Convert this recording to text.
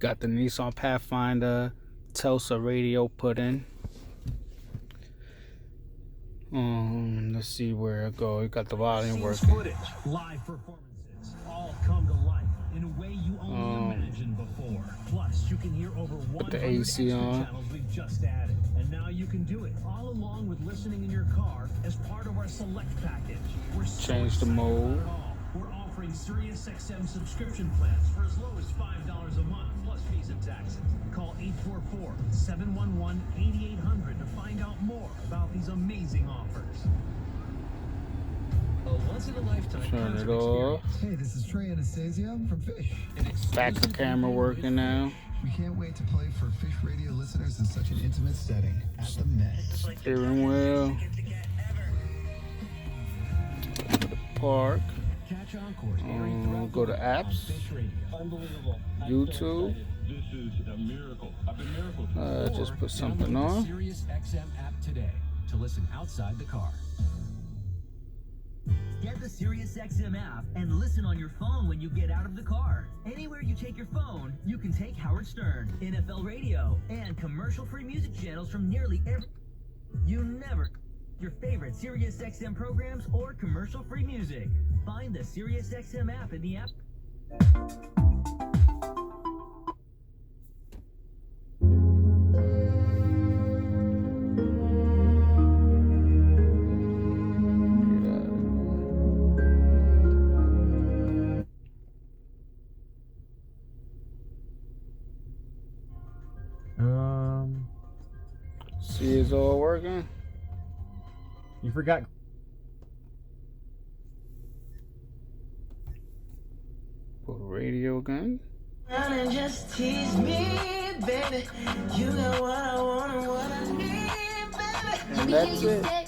Got the Nissan Pathfinder Telsa radio put in. Let's see where it go. You got the volume working. Footage, live performances, all come to life in a way you only imagined before. Plus, you can hear over 100 AC extra on. channels we've just added. And now you can do it all along with listening in your car as part of our select package. We're Change the mode. We're offering SiriusXM subscription plans for as low as $5 a month, plus fees and taxes. Call 844-711-8800 to find out more about these amazing offers. A once-in-a-lifetime Turn it off. Hey, this is Trey Anastasia from Fish. Back the camera working now. We can't wait to play for Fish Radio listeners in such an intimate setting at the Met. Steering wheel. Go to the park. Go to apps. YouTube. This is a miracle. I've been miracle. Just put something on. SiriusXM app today to listen outside the car. Get the SiriusXM app and listen on your phone when you get out of the car. Anywhere you take your phone, you can take Howard Stern, NFL Radio, and commercial-free music channels from nearly every... You never... Your favorite SiriusXM programs or commercial-free music. Find the SiriusXM app in the app... See, it's all working. You forgot. Put radio again. And just tease me, baby. You got what I want and what I need, baby. And that's it.